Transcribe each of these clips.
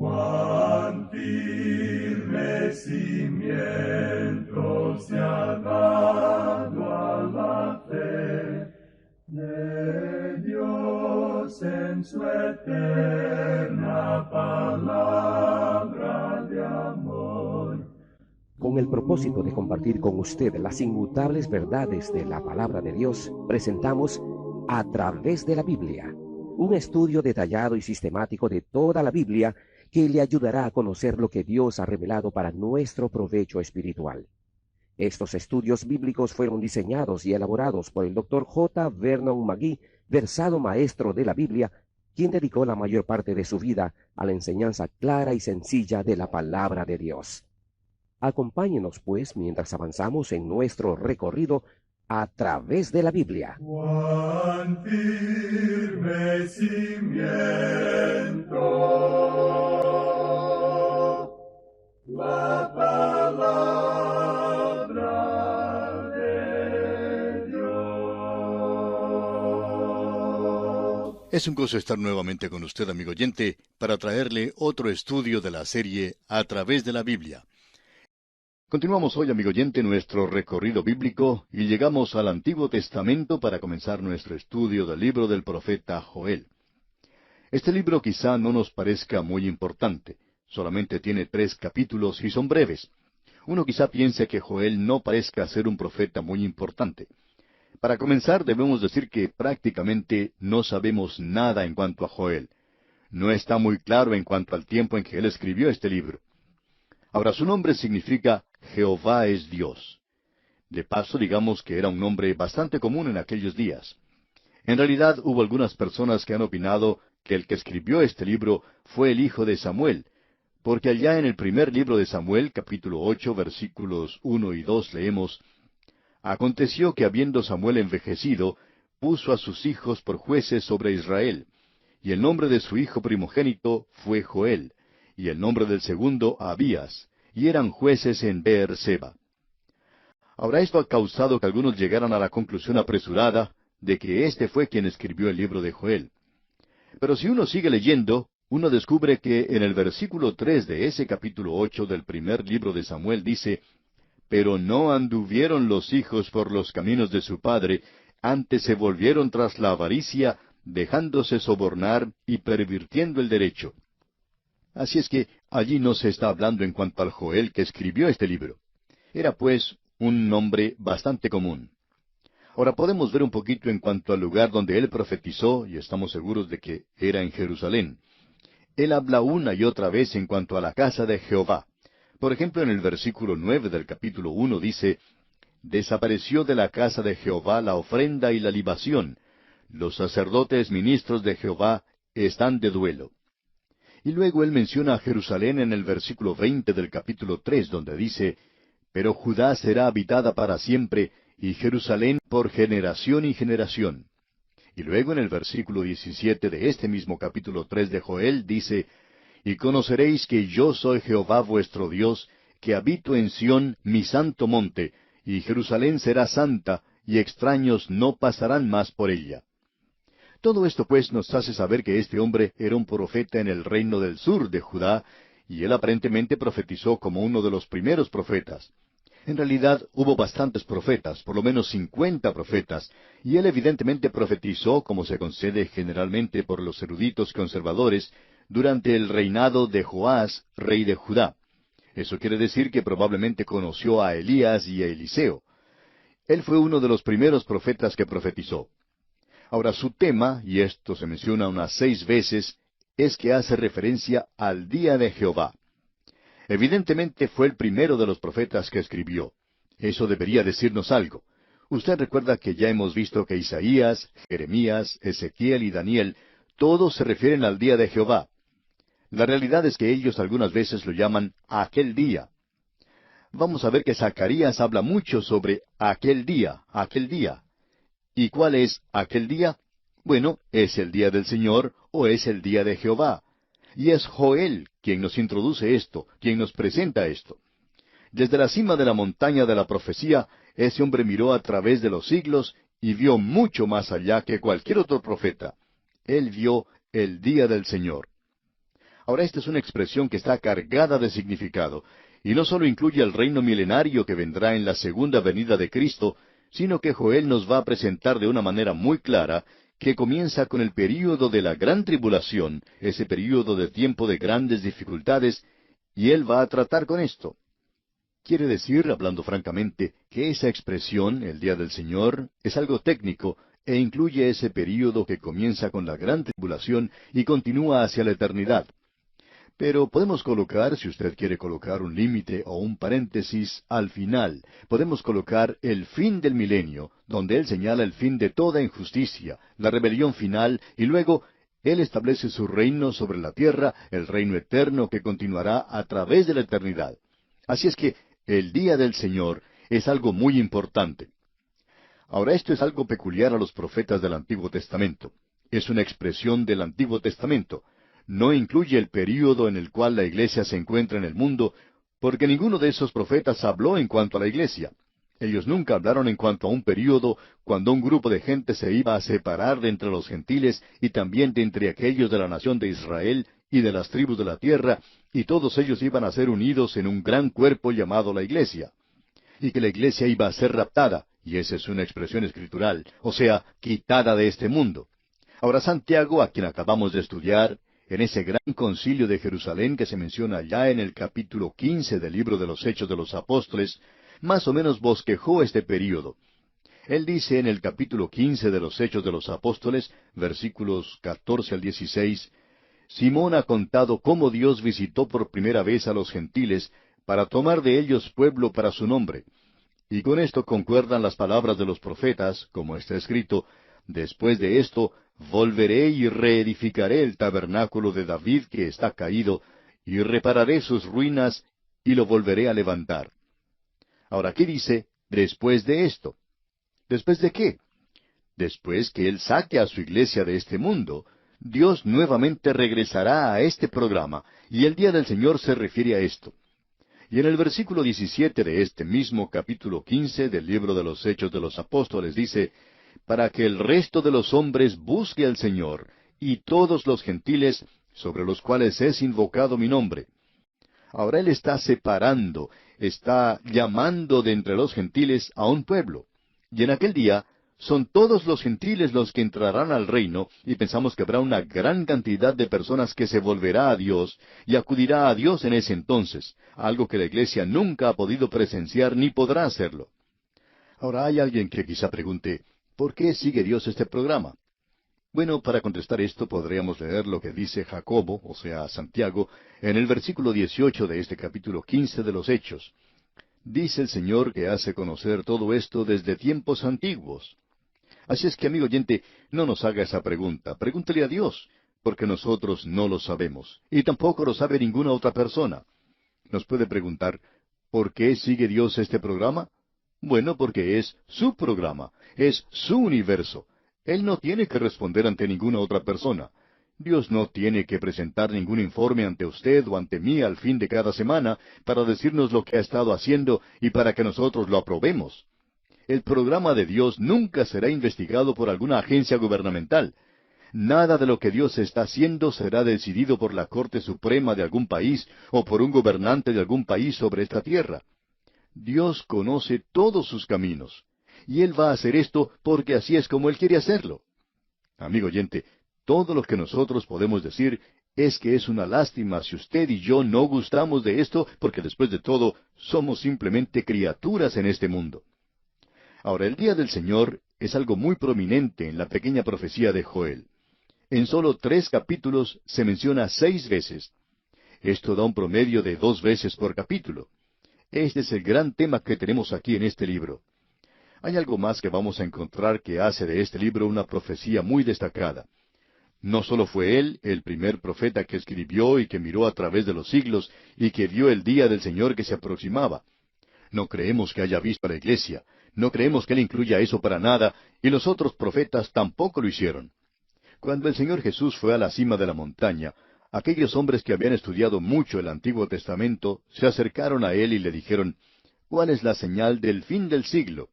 Cuán firme cimiento se ha dado a la fe de Dios en su eterna palabra de amor. Con el propósito de compartir con usted las inmutables verdades de la palabra de Dios, presentamos A través de la Biblia, un estudio detallado y sistemático de toda la Biblia que le ayudará a conocer lo que Dios ha revelado para nuestro provecho espiritual. Estos estudios bíblicos fueron diseñados y elaborados por el Dr. J. Vernon McGee, versado maestro de la Biblia, quien dedicó la mayor parte de su vida a la enseñanza clara y sencilla de la palabra de Dios. Acompáñenos, pues, mientras avanzamos en nuestro recorrido a través de la Biblia. Cuán firme cimiento la palabra de Dios. Es un gozo estar nuevamente con usted, amigo oyente, para traerle otro estudio de la serie A través de la Biblia. Continuamos hoy, amigo oyente, nuestro recorrido bíblico y llegamos al Antiguo Testamento para comenzar nuestro estudio del libro del profeta Joel. Este libro quizá no nos parezca muy importante, solamente tiene 3 capítulos y son breves. Uno quizá piense que Joel no parezca ser un profeta muy importante. Para comenzar, debemos decir que prácticamente no sabemos nada en cuanto a Joel. No está muy claro en cuanto al tiempo en que él escribió este libro. Ahora, su nombre significa Jehová es Dios. De paso, digamos que era un nombre bastante común en aquellos días. En realidad, hubo algunas personas que han opinado que el que escribió este libro fue el hijo de Samuel, porque allá en el primer libro de Samuel, capítulo 8, versículos 1 y 2, leemos: Aconteció que habiendo Samuel envejecido, puso a sus hijos por jueces sobre Israel, y el nombre de su hijo primogénito fue Joel, y el nombre del segundo Abías, y eran jueces en Beer-seba. Ahora esto ha causado que algunos llegaran a la conclusión apresurada de que este fue quien escribió el libro de Joel. Pero si uno sigue leyendo, uno descubre que en el versículo 3 de ese capítulo 8 del primer libro de Samuel dice: Pero no anduvieron los hijos por los caminos de su padre, antes se volvieron tras la avaricia, dejándose sobornar y pervirtiendo el derecho. Así es que allí no se está hablando en cuanto al Joel que escribió este libro. Era pues un nombre bastante común. Ahora podemos ver un poquito en cuanto al lugar donde él profetizó, y estamos seguros de que era en Jerusalén. Él habla una y otra vez en cuanto a la casa de Jehová. Por ejemplo, en el versículo 9 del capítulo 1 dice: Desapareció de la casa de Jehová la ofrenda y la libación. Los sacerdotes ministros de Jehová están de duelo. Y luego él menciona a Jerusalén en el versículo 20 del capítulo 3, donde dice: Pero Judá será habitada para siempre, y Jerusalén por generación y generación. Y luego en el versículo 17 de este mismo capítulo 3 de Joel dice: Y conoceréis que yo soy Jehová vuestro Dios, que habito en Sión, mi santo monte, y Jerusalén será santa, y extraños no pasarán más por ella. Todo esto pues nos hace saber que este hombre era un profeta en el reino del sur de Judá, y él aparentemente profetizó como uno de los primeros profetas. En realidad hubo bastantes profetas, por lo menos 50 profetas, y él evidentemente profetizó, como se concede generalmente por los eruditos conservadores, durante el reinado de Joás, rey de Judá. Eso quiere decir que probablemente conoció a Elías y a Eliseo. Él fue uno de los primeros profetas que profetizó. Ahora su tema, y esto se menciona unas 6 veces, es que hace referencia al día de Jehová. Evidentemente fue el primero de los profetas que escribió. Eso debería decirnos algo. Usted recuerda que ya hemos visto que Isaías, Jeremías, Ezequiel y Daniel, todos se refieren al día de Jehová. La realidad es que ellos algunas veces lo llaman aquel día. Vamos a ver que Zacarías habla mucho sobre aquel día, aquel día. ¿Y cuál es aquel día? Bueno, es el día del Señor o es el día de Jehová. Y es Joel quien nos introduce esto, quien nos presenta esto. Desde la cima de la montaña de la profecía, ese hombre miró a través de los siglos y vio mucho más allá que cualquier otro profeta. Él vio el día del Señor. Ahora, esta es una expresión que está cargada de significado, y no solo incluye el reino milenario que vendrá en la segunda venida de Cristo, sino que Joel nos va a presentar de una manera muy clara que comienza con el período de la gran tribulación, ese período de tiempo de grandes dificultades, y él va a tratar con esto. Quiere decir, hablando francamente, que esa expresión, el día del Señor, es algo técnico e incluye ese período que comienza con la gran tribulación y continúa hacia la eternidad. Pero podemos colocar, si usted quiere colocar un límite o un paréntesis al final, podemos colocar el fin del milenio, donde Él señala el fin de toda injusticia, la rebelión final, y luego Él establece su reino sobre la tierra, el reino eterno que continuará a través de la eternidad. Así es que el día del Señor es algo muy importante. Ahora, esto es algo peculiar a los profetas del Antiguo Testamento. Es una expresión del Antiguo Testamento. No incluye el período en el cual la iglesia se encuentra en el mundo, porque ninguno de esos profetas habló en cuanto a la iglesia. Ellos nunca hablaron en cuanto a un período cuando un grupo de gente se iba a separar de entre los gentiles y también de entre aquellos de la nación de Israel y de las tribus de la tierra, y todos ellos iban a ser unidos en un gran cuerpo llamado la iglesia. Y que la iglesia iba a ser raptada, y esa es una expresión escritural, o sea, quitada de este mundo. Ahora Santiago, a quien acabamos de estudiar, en ese gran concilio de Jerusalén que se menciona ya en el capítulo 15 del libro de los Hechos de los Apóstoles, más o menos bosquejó este período. Él dice en el capítulo 15 de los Hechos de los Apóstoles, versículos 14 al 16, Simón ha contado cómo Dios visitó por primera vez a los gentiles para tomar de ellos pueblo para su nombre. Y con esto concuerdan las palabras de los profetas, como está escrito, después de esto, volveré y reedificaré el tabernáculo de David que está caído, y repararé sus ruinas, y lo volveré a levantar. Ahora aquí dice, después de esto. ¿Después de qué? Después que Él saque a su iglesia de este mundo, Dios nuevamente regresará a este programa, y el día del Señor se refiere a esto. Y en el versículo 17 de este mismo capítulo 15 del libro de los Hechos de los Apóstoles dice, para que el resto de los hombres busque al Señor, y todos los gentiles, sobre los cuales es invocado mi nombre. Ahora Él está separando, está llamando de entre los gentiles a un pueblo. Y en aquel día son todos los gentiles los que entrarán al reino, y pensamos que habrá una gran cantidad de personas que se volverá a Dios, y acudirá a Dios en ese entonces, algo que la iglesia nunca ha podido presenciar ni podrá hacerlo. Ahora hay alguien que quizá pregunte, ¿por qué sigue Dios este programa? Bueno, para contestar esto podríamos leer lo que dice Jacobo, o sea, Santiago, en el versículo 18 de este capítulo 15 de los Hechos. Dice el Señor que hace conocer todo esto desde tiempos antiguos. Así es que, amigo oyente, no nos haga esa pregunta, pregúntele a Dios, porque nosotros no lo sabemos, y tampoco lo sabe ninguna otra persona. Nos puede preguntar, ¿por qué sigue Dios este programa? Bueno, porque es su programa, es su universo. Él no tiene que responder ante ninguna otra persona. Dios no tiene que presentar ningún informe ante usted o ante mí al fin de cada semana para decirnos lo que ha estado haciendo y para que nosotros lo aprobemos. El programa de Dios nunca será investigado por alguna agencia gubernamental. Nada de lo que Dios está haciendo será decidido por la Corte Suprema de algún país o por un gobernante de algún país sobre esta tierra. Dios conoce todos sus caminos, y Él va a hacer esto porque así es como Él quiere hacerlo. Amigo oyente, todo lo que nosotros podemos decir es que es una lástima si usted y yo no gustamos de esto, porque después de todo, somos simplemente criaturas en este mundo. Ahora, el día del Señor es algo muy prominente en la pequeña profecía de Joel. En solo 3 capítulos se menciona 6 veces. Esto da un promedio de 2 veces por capítulo. Este es el gran tema que tenemos aquí en este libro. Hay algo más que vamos a encontrar que hace de este libro una profecía muy destacada. No solo fue él el primer profeta que escribió y que miró a través de los siglos y que vio el día del Señor que se aproximaba. No creemos que haya visto a la iglesia, no creemos que él incluya eso para nada, y los otros profetas tampoco lo hicieron. Cuando el Señor Jesús fue a la cima de la montaña, aquellos hombres que habían estudiado mucho el Antiguo Testamento se acercaron a él y le dijeron, ¿cuál es la señal del fin del siglo?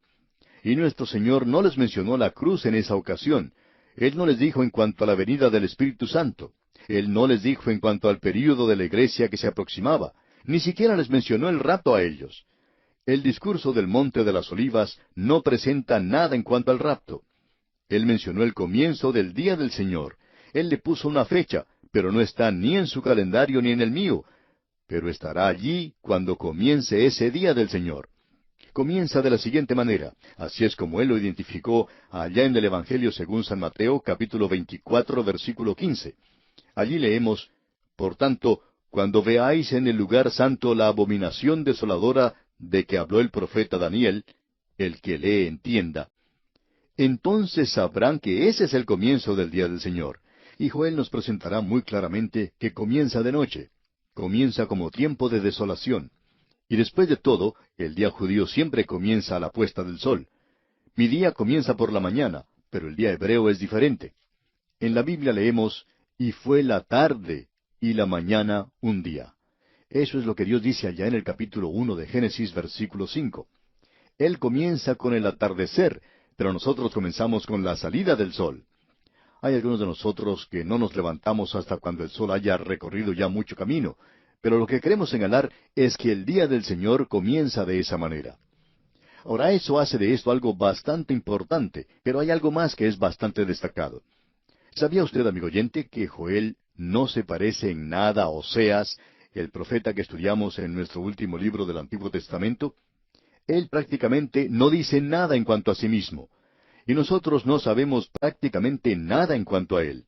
Y nuestro Señor no les mencionó la cruz en esa ocasión. Él no les dijo en cuanto a la venida del Espíritu Santo. Él no les dijo en cuanto al período de la iglesia que se aproximaba. Ni siquiera les mencionó el rapto a ellos. El discurso del Monte de las Olivas no presenta nada en cuanto al rapto. Él mencionó el comienzo del día del Señor. Él le puso una fecha, pero no está ni en su calendario ni en el mío. Pero estará allí cuando comience ese día del Señor. Comienza de la siguiente manera. Así es como Él lo identificó allá en el Evangelio según San Mateo, capítulo 24, versículo 15. Allí leemos, por tanto, cuando veáis en el lugar santo la abominación desoladora de que habló el profeta Daniel, el que lee entienda, entonces sabrán que ese es el comienzo del día del Señor. Y Joel nos presentará muy claramente que comienza de noche, comienza como tiempo de desolación. Y después de todo, el día judío siempre comienza a la puesta del sol. Mi día comienza por la mañana, pero el día hebreo es diferente. En la Biblia leemos, y fue la tarde y la mañana un día. Eso es lo que Dios dice allá en el capítulo 1 de Génesis, versículo 5. Él comienza con el atardecer, pero nosotros comenzamos con la salida del sol. Hay algunos de nosotros que no nos levantamos hasta cuando el sol haya recorrido ya mucho camino, pero lo que queremos señalar es que el día del Señor comienza de esa manera. Ahora, eso hace de esto algo bastante importante, pero hay algo más que es bastante destacado. ¿Sabía usted, amigo oyente, que Joel no se parece en nada a Oseas, el profeta que estudiamos en nuestro último libro del Antiguo Testamento? Él prácticamente no dice nada en cuanto a sí mismo, y nosotros no sabemos prácticamente nada en cuanto a él.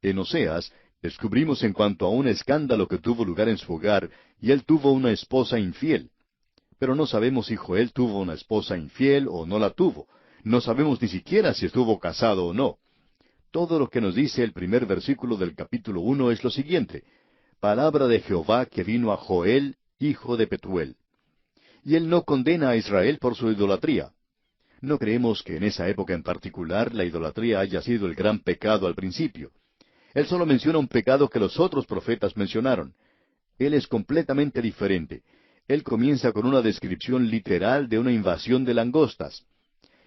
En Oseas descubrimos en cuanto a un escándalo que tuvo lugar en su hogar, y él tuvo una esposa infiel. Pero no sabemos si Joel tuvo una esposa infiel o no la tuvo. No sabemos ni siquiera si estuvo casado o no. Todo lo que nos dice el primer versículo del capítulo 1 es lo siguiente: palabra de Jehová que vino a Joel, hijo de Petuel. Y él no condena a Israel por su idolatría. No creemos que en esa época en particular la idolatría haya sido el gran pecado al principio. Él solo menciona un pecado que los otros profetas mencionaron. Él es completamente diferente. Él comienza con una descripción literal de una invasión de langostas.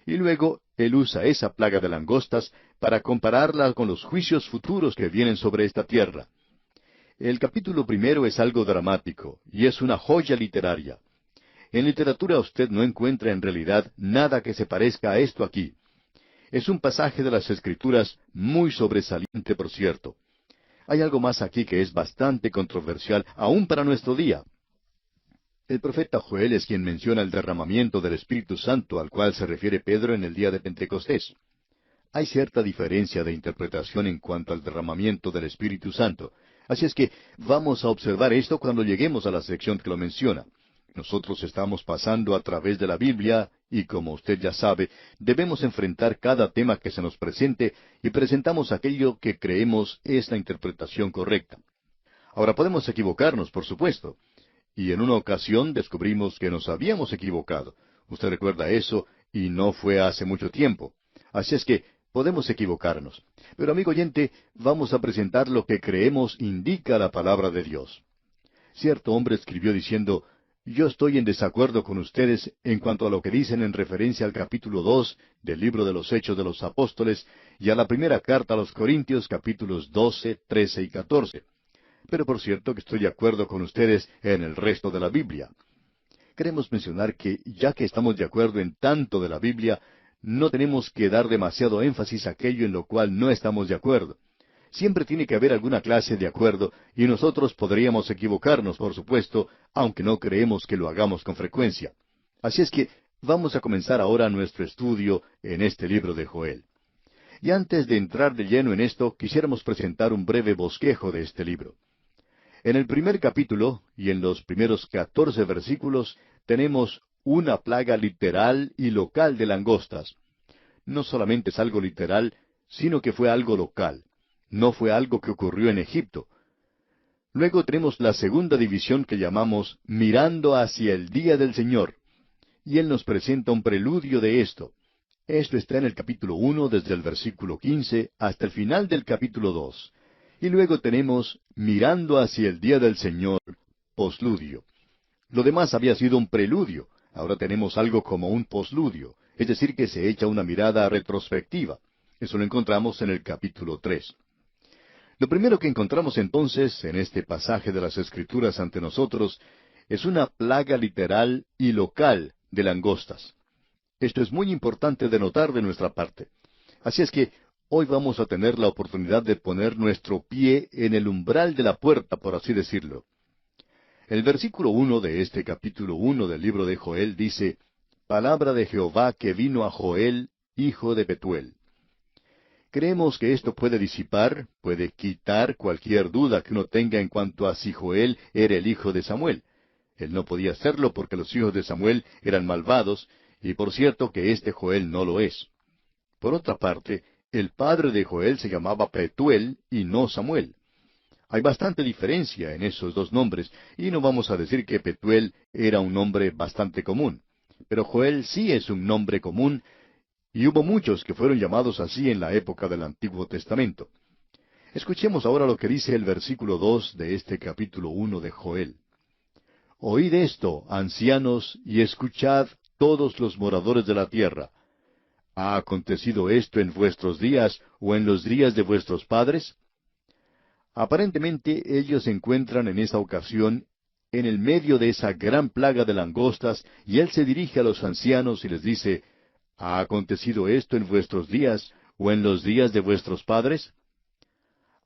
Y luego él usa esa plaga de langostas para compararla con los juicios futuros que vienen sobre esta tierra. El capítulo 1 es algo dramático, y es una joya literaria. En literatura usted no encuentra en realidad nada que se parezca a esto aquí. Es un pasaje de las Escrituras muy sobresaliente, por cierto. Hay algo más aquí que es bastante controversial, aún para nuestro día. El profeta Joel es quien menciona el derramamiento del Espíritu Santo al cual se refiere Pedro en el día de Pentecostés. Hay cierta diferencia de interpretación en cuanto al derramamiento del Espíritu Santo. Así es que vamos a observar esto cuando lleguemos a la sección que lo menciona. Nosotros estamos pasando a través de la Biblia y, como usted ya sabe, debemos enfrentar cada tema que se nos presente y presentamos aquello que creemos es la interpretación correcta. Ahora podemos equivocarnos, por supuesto. Y en una ocasión descubrimos que nos habíamos equivocado. Usted recuerda eso, y no fue hace mucho tiempo. Así es que podemos equivocarnos. Pero, amigo oyente, vamos a presentar lo que creemos indica la palabra de Dios. Cierto hombre escribió diciendo: yo estoy en desacuerdo con ustedes en cuanto a lo que dicen en referencia al capítulo 2 del libro de los Hechos de los Apóstoles y a la primera carta a los Corintios, capítulos 12, 13 y 14. Pero por cierto que estoy de acuerdo con ustedes en el resto de la Biblia. Queremos mencionar que, ya que estamos de acuerdo en tanto de la Biblia, no tenemos que dar demasiado énfasis a aquello en lo cual no estamos de acuerdo. Siempre tiene que haber alguna clase de acuerdo, y nosotros podríamos equivocarnos, por supuesto, aunque no creemos que lo hagamos con frecuencia. Así es que vamos a comenzar ahora nuestro estudio en este libro de Joel. Y antes de entrar de lleno en esto, quisiéramos presentar un breve bosquejo de este libro. En el primer capítulo, y en los primeros 14 versículos, tenemos una plaga literal y local de langostas. No solamente es algo literal, sino que fue algo local. No fue algo que ocurrió en Egipto. Luego tenemos la segunda división que llamamos mirando hacia el día del Señor. Y Él nos presenta un preludio de esto. Esto está en el capítulo 1 desde el versículo 15 hasta el final del capítulo 2. Y luego tenemos mirando hacia el día del Señor, posludio. Lo demás había sido un preludio. Ahora tenemos algo como un posludio, es decir, que se echa una mirada retrospectiva. Eso lo encontramos en el capítulo 3. Lo primero que encontramos entonces en este pasaje de las Escrituras ante nosotros es una plaga literal y local de langostas. Esto es muy importante de notar de nuestra parte. Así es que hoy vamos a tener la oportunidad de poner nuestro pie en el umbral de la puerta, por así decirlo. El versículo 1 de este capítulo 1 del libro de Joel dice, Palabra de Jehová que vino a Joel, hijo de Petuel. Creemos que esto puede disipar, puede quitar cualquier duda que uno tenga en cuanto a si Joel era el hijo de Samuel. Él no podía serlo porque los hijos de Samuel eran malvados, y por cierto que este Joel no lo es. Por otra parte, el padre de Joel se llamaba Petuel y no Samuel. Hay bastante diferencia en esos dos nombres, y no vamos a decir que Petuel era un nombre bastante común. Pero Joel sí es un nombre común, y hubo muchos que fueron llamados así en la época del Antiguo Testamento. Escuchemos ahora lo que dice el versículo 2 de este capítulo 1 de Joel. Oíd esto, ancianos, y escuchad todos los moradores de la tierra. ¿Ha acontecido esto en vuestros días o en los días de vuestros padres? Aparentemente ellos se encuentran en esa ocasión en el medio de esa gran plaga de langostas, y él se dirige a los ancianos y les dice, ¿ha acontecido esto en vuestros días o en los días de vuestros padres?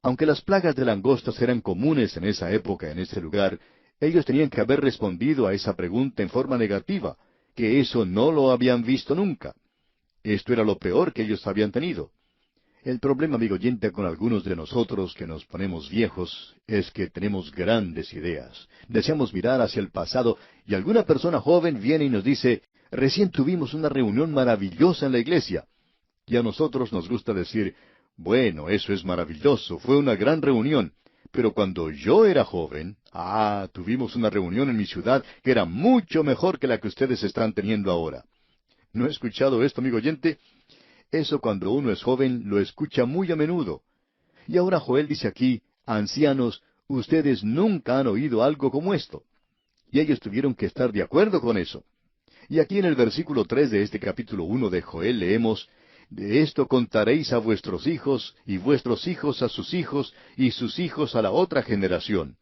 Aunque las plagas de langostas eran comunes en esa época, en ese lugar, ellos tenían que haber respondido a esa pregunta en forma negativa, que eso no lo habían visto nunca. Esto era lo peor que ellos habían tenido. El problema, amigo oyente, con algunos de nosotros que nos ponemos viejos es que tenemos grandes ideas. Deseamos mirar hacia el pasado y alguna persona joven viene y nos dice, recién tuvimos una reunión maravillosa en la iglesia. Y a nosotros nos gusta decir, bueno, eso es maravilloso, fue una gran reunión. Pero cuando yo era joven, tuvimos una reunión en mi ciudad que era mucho mejor que la que ustedes están teniendo ahora. ¿No he escuchado esto, amigo oyente? Eso cuando uno es joven lo escucha muy a menudo. Y ahora Joel dice aquí, ancianos, ustedes nunca han oído algo como esto. Y ellos tuvieron que estar de acuerdo con eso. Y aquí en el versículo 3 de este capítulo 1 de Joel leemos, de esto contaréis a vuestros hijos, y vuestros hijos a sus hijos, y sus hijos a la otra generación.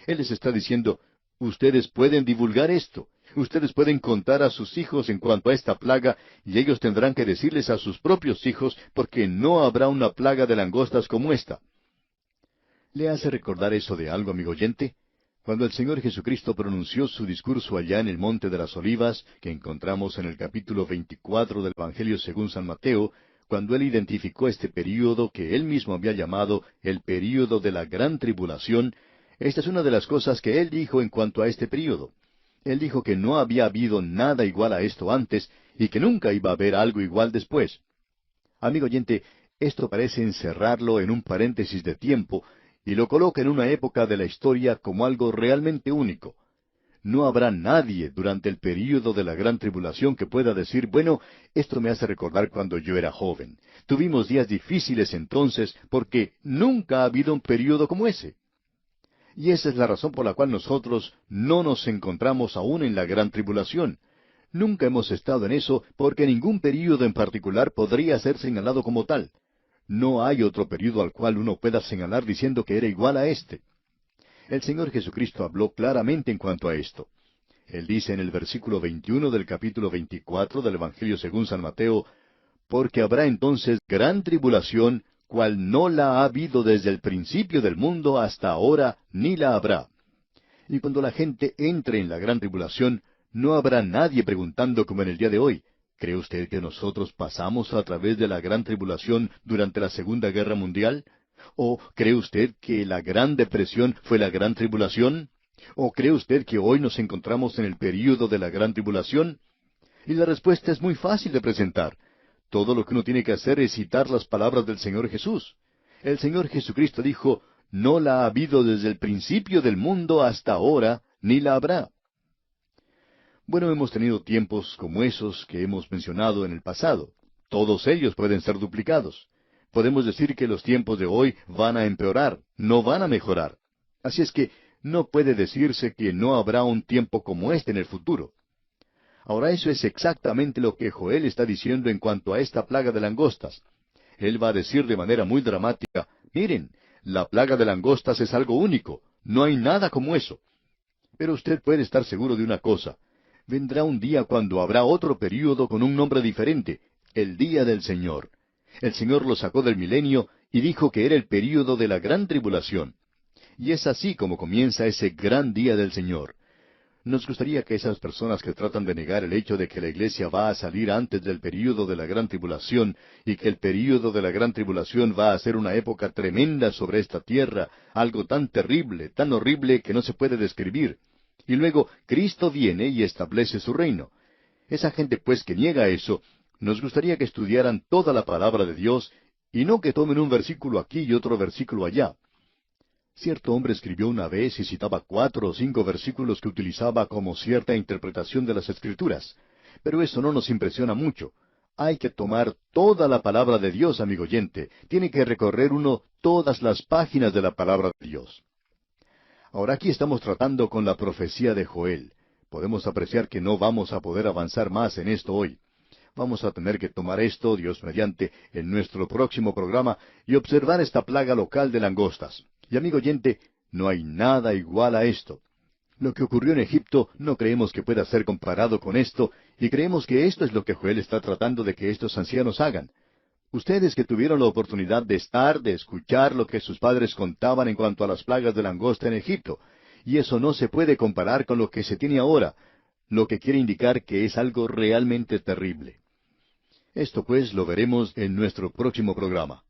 Él les está diciendo, ustedes pueden divulgar esto. Ustedes pueden contar a sus hijos en cuanto a esta plaga, y ellos tendrán que decirles a sus propios hijos, porque no habrá una plaga de langostas como esta. ¿Le hace recordar eso de algo, amigo oyente? Cuando el Señor Jesucristo pronunció su discurso allá en el Monte de las Olivas, que encontramos en el capítulo 24 del Evangelio según San Mateo, cuando Él identificó este período que Él mismo había llamado el período de la gran tribulación, esta es una de las cosas que Él dijo en cuanto a este período. Él dijo que no había habido nada igual a esto antes y que nunca iba a haber algo igual después. Amigo oyente, esto parece encerrarlo en un paréntesis de tiempo y lo coloca en una época de la historia como algo realmente único. No habrá nadie durante el período de la gran tribulación que pueda decir, bueno, esto me hace recordar cuando yo era joven. Tuvimos días difíciles entonces porque nunca ha habido un período como ese. Y esa es la razón por la cual nosotros no nos encontramos aún en la gran tribulación. Nunca hemos estado en eso porque ningún período en particular podría ser señalado como tal. No hay otro período al cual uno pueda señalar diciendo que era igual a este. El Señor Jesucristo habló claramente en cuanto a esto. Él dice en el versículo 21 del capítulo 24 del Evangelio según San Mateo, porque habrá entonces gran tribulación, cual no la ha habido desde el principio del mundo hasta ahora, ni la habrá. Y cuando la gente entre en la gran tribulación, no habrá nadie preguntando como en el día de hoy, ¿cree usted que nosotros pasamos a través de la gran tribulación durante la Segunda Guerra Mundial? ¿O cree usted que la Gran Depresión fue la gran tribulación? ¿O cree usted que hoy nos encontramos en el período de la gran tribulación? Y la respuesta es muy fácil de presentar. Todo lo que uno tiene que hacer es citar las palabras del Señor Jesús. El Señor Jesucristo dijo, no la ha habido desde el principio del mundo hasta ahora, ni la habrá. Bueno, hemos tenido tiempos como esos que hemos mencionado en el pasado. Todos ellos pueden ser duplicados. Podemos decir que los tiempos de hoy van a empeorar, no van a mejorar. Así es que no puede decirse que no habrá un tiempo como este en el futuro. Ahora eso es exactamente lo que Joel está diciendo en cuanto a esta plaga de langostas. Él va a decir de manera muy dramática, miren, La plaga de langostas es algo único. No hay nada como eso. Pero usted puede estar seguro de una cosa. Vendrá un día cuando habrá otro período con un nombre diferente, el día del Señor. El Señor lo sacó del milenio y dijo que era el período de la gran tribulación. Y es así como comienza ese gran día del Señor. Nos gustaría que esas personas que tratan de negar el hecho de que la iglesia va a salir antes del período de la gran tribulación y que el período de la gran tribulación va a ser una época tremenda sobre esta tierra, algo tan terrible, tan horrible que no se puede describir. Y luego Cristo viene y establece su reino. Esa gente pues que niega eso, nos gustaría que estudiaran toda la palabra de Dios y no que tomen un versículo aquí y otro versículo allá. Cierto hombre escribió una vez y citaba 4 o 5 versículos que utilizaba como cierta interpretación de las Escrituras. Pero eso no nos impresiona mucho. Hay que tomar toda la palabra de Dios, amigo oyente. Tiene que recorrer uno todas las páginas de la palabra de Dios. Ahora aquí estamos tratando con la profecía de Joel. Podemos apreciar que no vamos a poder avanzar más en esto hoy. Vamos a tener que tomar esto, Dios mediante, en nuestro próximo programa y observar esta plaga local de langostas. Y amigo oyente, no hay nada igual a esto. Lo que ocurrió en Egipto no creemos que pueda ser comparado con esto, y creemos que esto es lo que Joel está tratando de que estos ancianos hagan. Ustedes que tuvieron la oportunidad de escuchar lo que sus padres contaban en cuanto a las plagas de langosta en Egipto, y eso no se puede comparar con lo que se tiene ahora, lo que quiere indicar que es algo realmente terrible. Esto pues lo veremos en nuestro próximo programa.